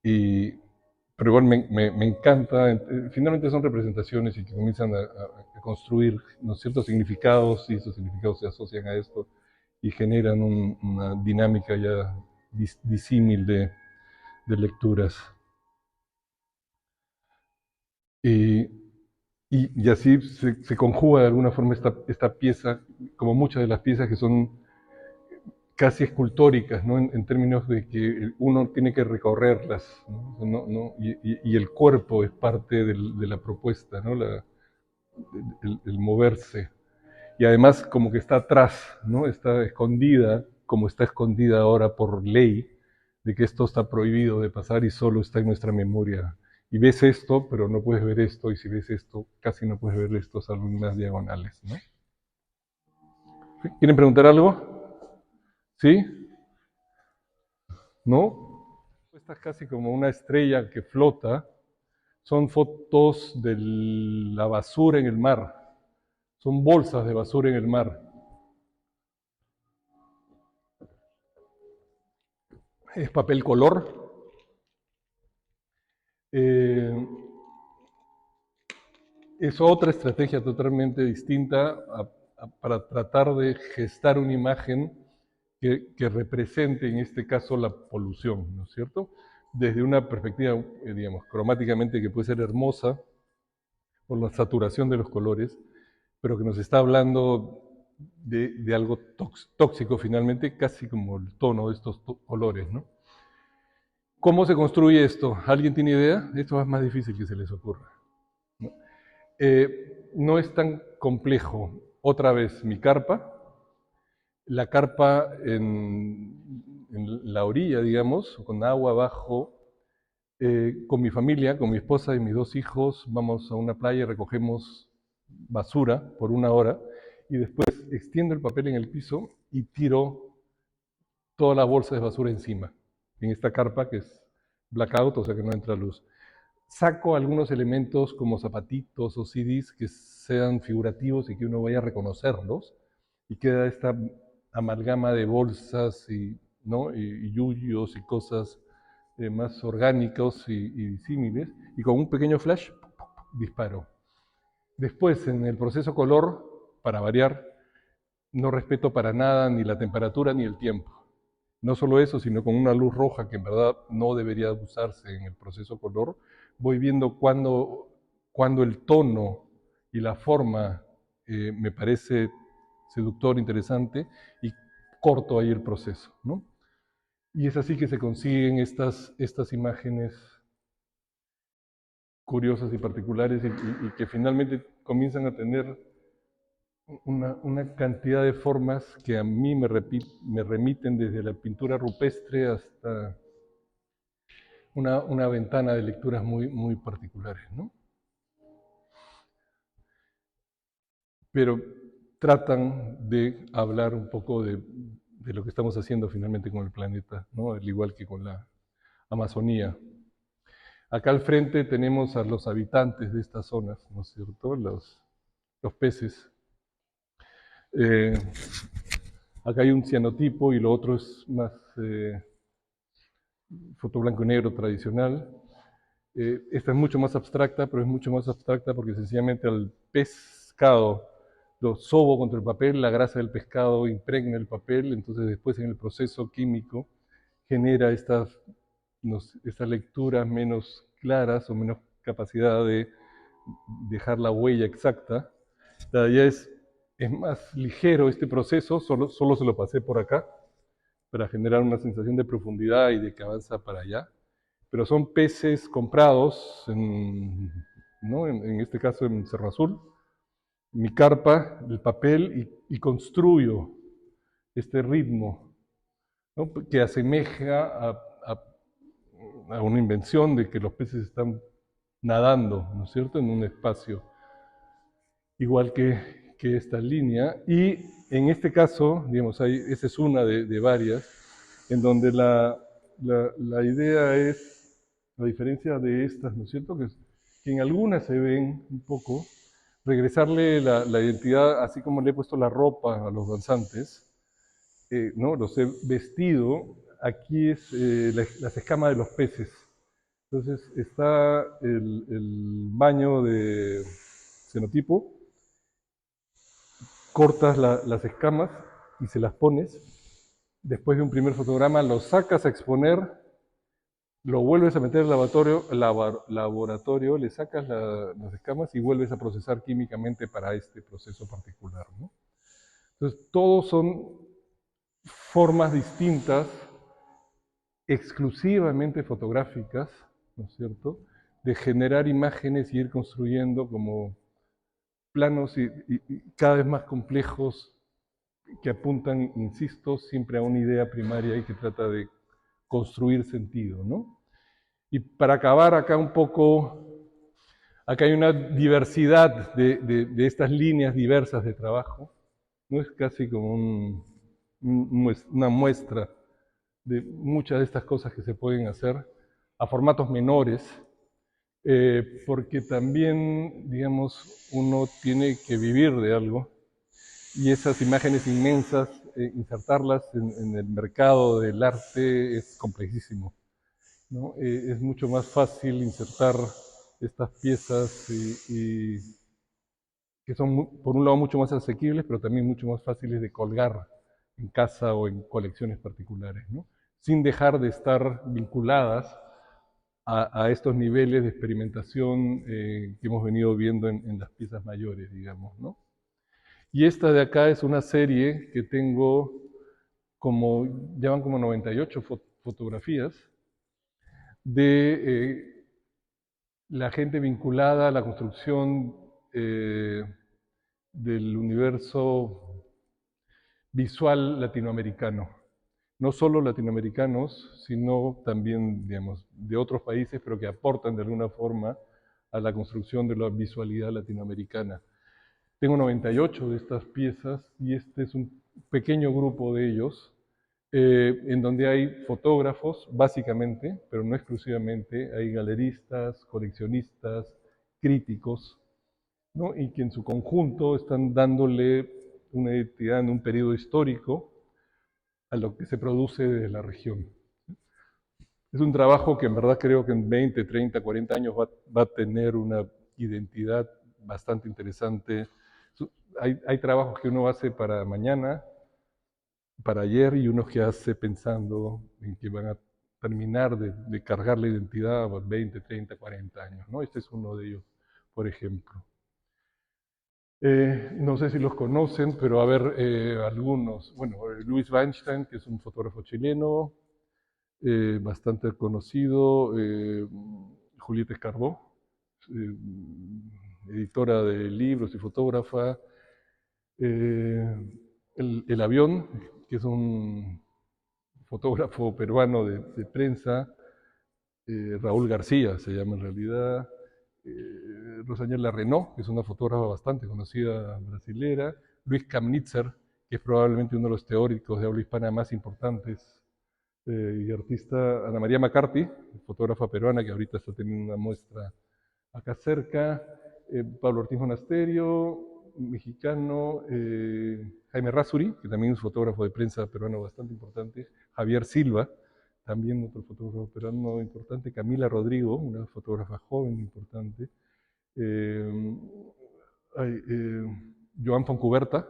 Pero igual me encanta, finalmente son representaciones y que comienzan a construir, ¿no?, ciertos significados, y esos significados se asocian a esto y generan una dinámica ya disímil de lecturas. Y así se conjuga de alguna forma esta pieza, como muchas de las piezas que son casi escultóricas, ¿no? En términos de que uno tiene que recorrerlas, ¿no? Y el cuerpo es parte de la propuesta, ¿no? El moverse. Y además como que está atrás, ¿no? Está escondida, como está escondida ahora por ley, de que esto está prohibido de pasar y solo está en nuestra memoria. Y ves esto, pero no puedes ver esto, y si ves esto, casi no puedes ver esto, salvo en unas diagonales, ¿no? ¿Quieren preguntar algo? ¿Sí? ¿No? Esta es casi como una estrella que flota. Son fotos de la basura en el mar. Son bolsas de basura en el mar. Es papel color. Es otra estrategia totalmente distinta para tratar de gestar una imagen que represente, en este caso, la polución, ¿no es cierto? Desde una perspectiva, digamos, cromáticamente que puede ser hermosa, por la saturación de los colores, pero que nos está hablando de algo tóxico finalmente, casi como el tono de estos colores, ¿no? ¿Cómo se construye esto? ¿Alguien tiene idea? Esto es más difícil que se les ocurra, ¿no? No es tan complejo. Otra vez, mi carpa, la carpa en la orilla, digamos, con agua abajo, con mi familia, con mi esposa y mis 2 hijos, vamos a una playa y recogemos basura por 1 hora, y después extiendo el papel en el piso y tiro todas las bolsas de basura encima, en esta carpa que es blackout, o sea que no entra luz. Saco algunos elementos como zapatitos o CDs que sean figurativos y que uno vaya a reconocerlos, y queda esta amalgama de bolsas ¿no? y yuyos y cosas más orgánicos y disímiles, y con un pequeño flash disparo. Después, en el proceso color, para variar, no respeto para nada ni la temperatura ni el tiempo. No solo eso, sino con una luz roja que en verdad no debería usarse en el proceso color, voy viendo cuando el tono y la forma me parece seductor, interesante, y corto ahí el proceso, ¿no? Y es así que se consiguen estas imágenes curiosas y particulares y que finalmente comienzan a tener una cantidad de formas que a mí me remiten desde la pintura rupestre hasta una ventana de lecturas muy particulares, ¿no? Pero tratan de hablar un poco de lo que estamos haciendo finalmente con el planeta, ¿no? Al igual que con la Amazonía. Acá al frente tenemos a los habitantes de estas zonas, ¿no es cierto? Los peces. Eh, Acá hay un cianotipo y lo otro es más foto blanco y negro tradicional. Esta es mucho más abstracta, pero es mucho más abstracta porque sencillamente al pescado lo sobo contra el papel, la grasa del pescado impregna el papel, entonces después en el proceso químico genera estas lecturas menos claras o menos capacidad de dejar la huella exacta. Ya es más ligero este proceso, solo se lo pasé por acá para generar una sensación de profundidad y de que avanza para allá. Pero son peces comprados, ¿no? En este caso en Cerro Azul, mi carpa, el papel, y construyo este ritmo, ¿no? Que asemeja a una invención de que los peces están nadando, ¿no es cierto?, en un espacio igual que esta línea. Y en este caso, digamos, esa es una de varias, en donde la idea es, a diferencia de estas, ¿no es cierto?, que en algunas se ven un poco, regresarle la identidad, así como le he puesto la ropa a los danzantes, ¿no? Los he vestido, aquí es las escamas de los peces. Entonces está el baño de cenotipo, cortas las escamas y se las pones. Después de un primer fotograma, lo sacas a exponer, lo vuelves a meter al laboratorio, le sacas las escamas y vuelves a procesar químicamente para este proceso particular, ¿no? Entonces, todos son formas distintas, exclusivamente fotográficas, ¿no es cierto?, de generar imágenes y ir construyendo como planos y cada vez más complejos que apuntan, insisto, siempre a una idea primaria y que trata de construir sentido, ¿no? Y para acabar acá un poco, acá hay una diversidad de estas líneas diversas de trabajo, ¿no? Es casi como una muestra de muchas de estas cosas que se pueden hacer a formatos menores, porque también, digamos, uno tiene que vivir de algo y esas imágenes inmensas, insertarlas en el mercado del arte es complejísimo, ¿no? Es mucho más fácil insertar estas piezas que son, por un lado, mucho más asequibles, pero también mucho más fáciles de colgar en casa o en colecciones particulares, ¿no? Sin dejar de estar vinculadas a estos niveles de experimentación que hemos venido viendo en las piezas mayores, digamos, ¿no? Y esta de acá es una serie que tengo llevan como 98 fotografías de la gente vinculada a la construcción del universo visual latinoamericano. No solo latinoamericanos, sino también, digamos, de otros países, pero que aportan de alguna forma a la construcción de la visualidad latinoamericana. Tengo 98 de estas piezas y este es un pequeño grupo de ellos, en donde hay fotógrafos, básicamente, pero no exclusivamente, hay galeristas, coleccionistas, críticos, ¿no? Y que en su conjunto están dándole una identidad en un periodo histórico a lo que se produce desde la región. Es un trabajo que en verdad creo que en 20, 30, 40 años va a tener una identidad bastante interesante. hay trabajos que uno hace para mañana, para ayer, y unos que hace pensando en que van a terminar de cargar la identidad a 20, 30, 40 años, ¿no? Este es uno de ellos, por ejemplo. No sé si los conocen, pero a ver, algunos. Bueno, Luis Weinstein, que es un fotógrafo chileno, bastante conocido, Julieta Escarbó, eh, editora de libros y fotógrafa, el Avión, que es un fotógrafo peruano de prensa, Raúl García se llama en realidad, Rosaniela Renault, que es una fotógrafa bastante conocida brasilera, Luis Kamnitzer, que es probablemente uno de los teóricos de habla hispana más importantes, y artista Ana María McCarthy, fotógrafa peruana que ahorita está teniendo una muestra acá cerca, Pablo Ortiz Monasterio, mexicano, Jaime Rasuri, que también es fotógrafo de prensa peruano bastante importante, Javier Silva, también otro fotógrafo peruano importante, Camila Rodrigo, una fotógrafa joven importante, eh, Joan Foncuberta,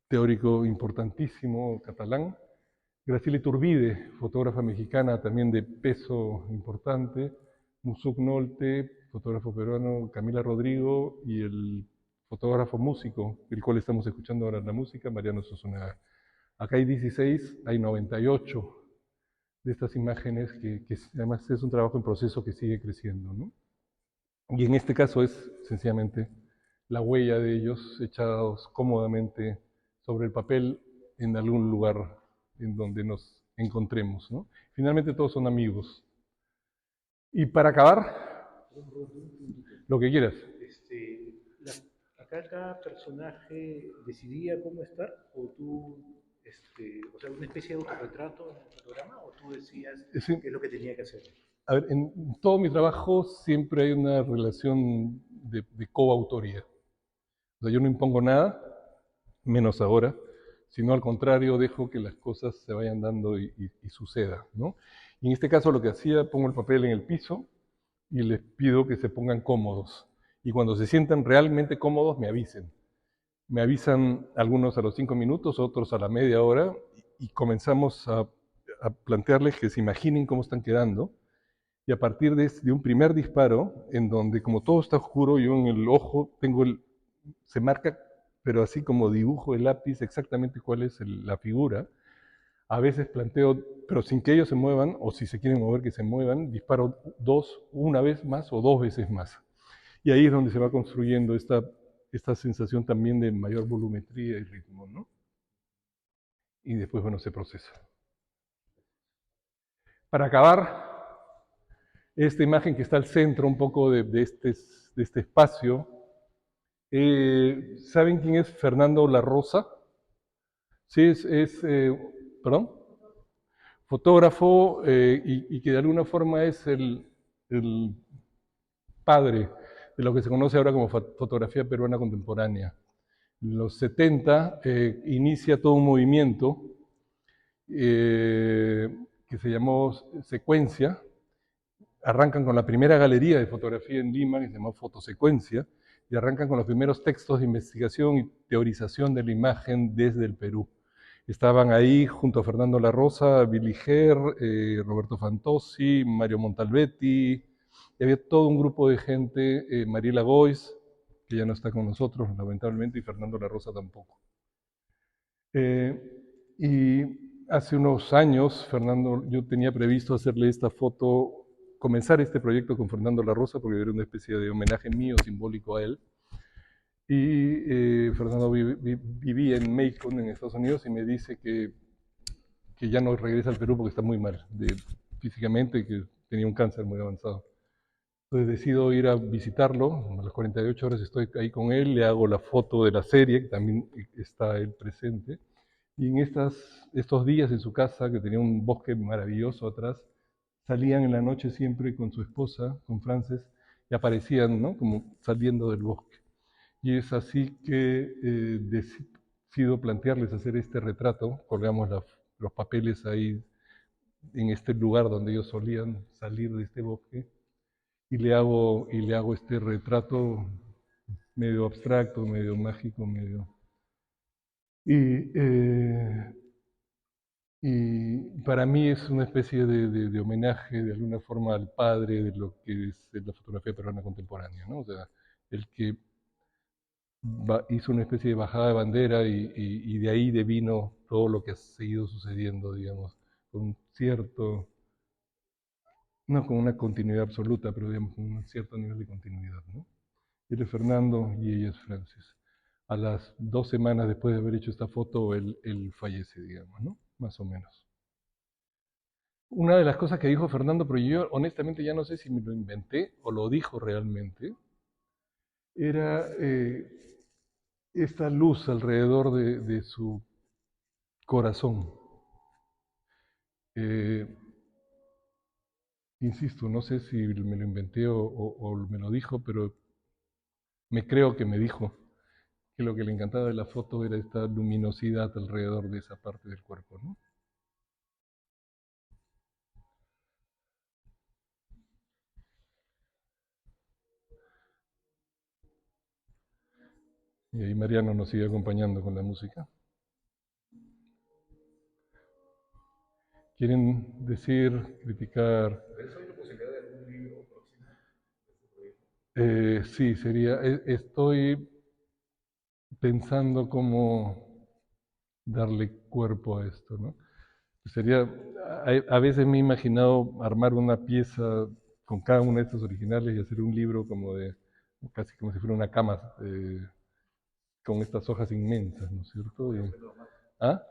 teórico importantísimo catalán, Graciela Iturbide, fotógrafa mexicana también de peso importante, Musuk Nolte, fotógrafo peruano, Camila Rodrigo y el fotógrafo músico, el cual estamos escuchando ahora la música, Mariano Sosunaga. Acá hay 16, hay 98 de estas imágenes que además es un trabajo en proceso que sigue creciendo, ¿no? Y en este caso es sencillamente la huella de ellos echados cómodamente sobre el papel en algún lugar en donde nos encontremos, ¿no? Finalmente todos son amigos. Y para acabar, lo que quieras. Este, acá cada personaje decidía cómo estar, o tú, o sea, una especie de autorretrato en el programa, o tú decías Sí, qué es lo que tenía que hacer. a ver, en todo mi trabajo siempre hay una relación de coautoría. O sea, yo no impongo nada, menos ahora, sino al contrario, dejo que las cosas se vayan dando y suceda, ¿no? Y en este caso lo que hacía, pongo el papel en el piso y les pido que se pongan cómodos. Y cuando se sientan realmente cómodos, me avisen. Me avisan algunos a los 5 minutos, otros a la media hora, y comenzamos a plantearles que se imaginen cómo están quedando. Y a partir de un primer disparo, en donde como todo está oscuro, yo en el ojo tengo se marca, pero así como dibujo el lápiz exactamente cuál es la figura. A veces planteo, pero sin que ellos se muevan, o si se quieren mover que se muevan, disparo una vez más o dos veces más. Y ahí es donde se va construyendo esta sensación también de mayor volumetría y ritmo, ¿no? Y después, bueno, se procesa. Para acabar, esta imagen que está al centro un poco de este espacio, ¿saben quién es Fernando La Rosa? Sí, perdón, fotógrafo, y que de alguna forma es el padre de lo que se conoce ahora como fotografía peruana contemporánea. En los 70 inicia todo un movimiento que se llamó Secuencia. Arrancan con la primera galería de fotografía en Lima, que se llamó Fotosecuencia, y arrancan con los primeros textos de investigación y teorización de la imagen desde el Perú. Estaban ahí junto a Fernando La Rosa, Billy Ger, Roberto Fantozzi, Mario Montalbetti, y había todo un grupo de gente, Mariela Gois, que ya no está con nosotros, lamentablemente, y Fernando La Rosa tampoco. Y hace unos años, Fernando, yo tenía previsto hacerle esta foto, comenzar este proyecto con Fernando La Rosa, porque era una especie de homenaje mío simbólico a él. Y Fernando vivía en Macon, en Estados Unidos, y me dice que ya no regresa al Perú porque está muy mal físicamente, que tenía un cáncer muy avanzado. Entonces decido ir a visitarlo, a las 48 horas estoy ahí con él, le hago la foto de la serie, que también está él presente, y en estos días en su casa, que tenía un bosque maravilloso atrás, salían en la noche siempre con su esposa, con Frances, y aparecían, ¿no? Como saliendo del bosque. Y es así que decido plantearles hacer este retrato, colgamos los papeles ahí en este lugar donde ellos solían salir de este bosque, y le hago este retrato medio abstracto, medio mágico, medio... Y, y para mí es una especie de homenaje de alguna forma al padre de lo que es la fotografía peruana contemporánea, ¿no? O sea, el que hizo una especie de bajada de bandera y de ahí devino todo lo que ha seguido sucediendo, digamos, con un cierto, no con una continuidad absoluta, pero digamos con un cierto nivel de continuidad, ¿no? Él es Fernando y ella es Francis. A las 2 semanas después de haber hecho esta foto, él fallece, digamos, ¿no? Más o menos. Una de las cosas que dijo Fernando, pero yo honestamente ya no sé si me lo inventé o lo dijo realmente, era esta luz alrededor de su corazón. Eh, Insisto, no sé si me lo inventé o me lo dijo, pero me creo que me dijo que lo que le encantaba de la foto era esta luminosidad alrededor de esa parte del cuerpo, ¿no? Y ahí Mariano nos sigue acompañando con la música. ¿Quieren decir, criticar? ¿Eso hay la posibilidad de algún libro próximo? Sí, sería, estoy pensando cómo darle cuerpo a esto, ¿no? Sería, a veces me he imaginado armar una pieza con cada uno de estos originales y hacer un libro como de, casi como si fuera una cama, con estas hojas inmensas, ¿no es cierto? ¿Ah?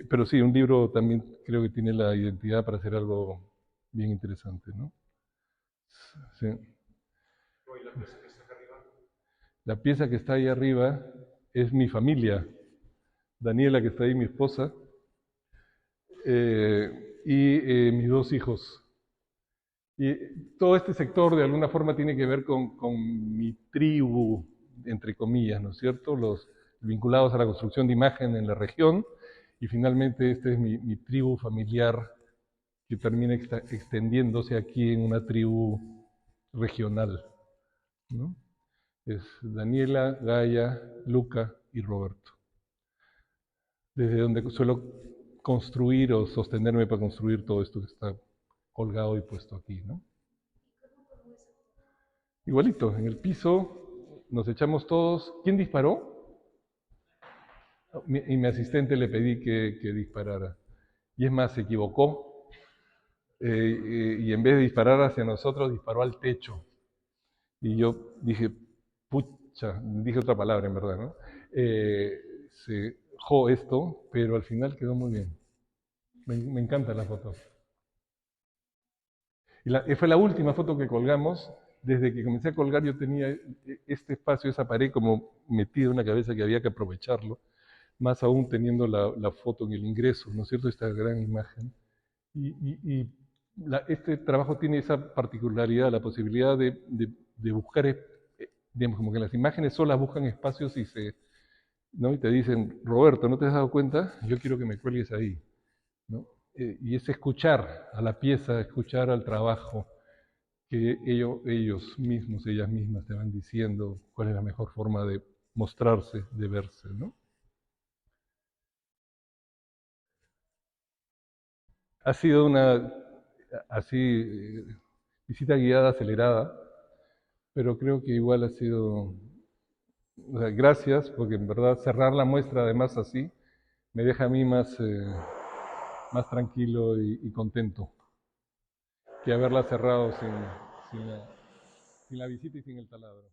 Pero sí, un libro también creo que tiene la identidad para hacer algo bien interesante, ¿no? Sí. ¿Y la pieza que está acá arriba? La pieza que está ahí arriba es mi familia. Daniela, que está ahí, mi esposa, y mis 2 hijos. Y todo este sector de alguna forma tiene que ver con mi tribu, entre comillas, ¿no es cierto? Los vinculados a la construcción de imagen en la región. Y finalmente este es mi tribu familiar que termina extendiéndose aquí en una tribu regional, ¿no? Es Daniela, Gaia, Luca y Roberto. Desde donde suelo construir o sostenerme para construir todo esto que está colgado y puesto aquí, ¿no? Igualito, en el piso nos echamos todos. ¿Quién disparó? Y mi asistente le pedí que disparara. Y es más, se equivocó. Y en vez de disparar hacia nosotros, disparó al techo. Y yo dije, pucha, dije otra palabra en verdad, ¿no? Se jo esto, pero al final quedó muy bien. Me encanta la foto. Y fue la última foto que colgamos. Desde que comencé a colgar yo tenía este espacio, esa pared como metida en una cabeza que había que aprovecharlo, más aún teniendo la foto en el ingreso, ¿no es cierto? Esta gran imagen. Este trabajo tiene esa particularidad, la posibilidad de buscar, digamos, como que las imágenes solas buscan espacios ¿no? Y te dicen, Roberto, ¿no te has dado cuenta? Yo quiero que me cuelgues ahí, ¿no? Y es escuchar a la pieza, escuchar al trabajo, que ellos mismos, ellas mismas te van diciendo cuál es la mejor forma de mostrarse, de verse, ¿no? Ha sido una, así, visita guiada acelerada, pero creo que igual ha sido, o sea, gracias, porque en verdad cerrar la muestra además así me deja a mí más tranquilo y contento que haberla cerrado sin la visita y sin el taladro.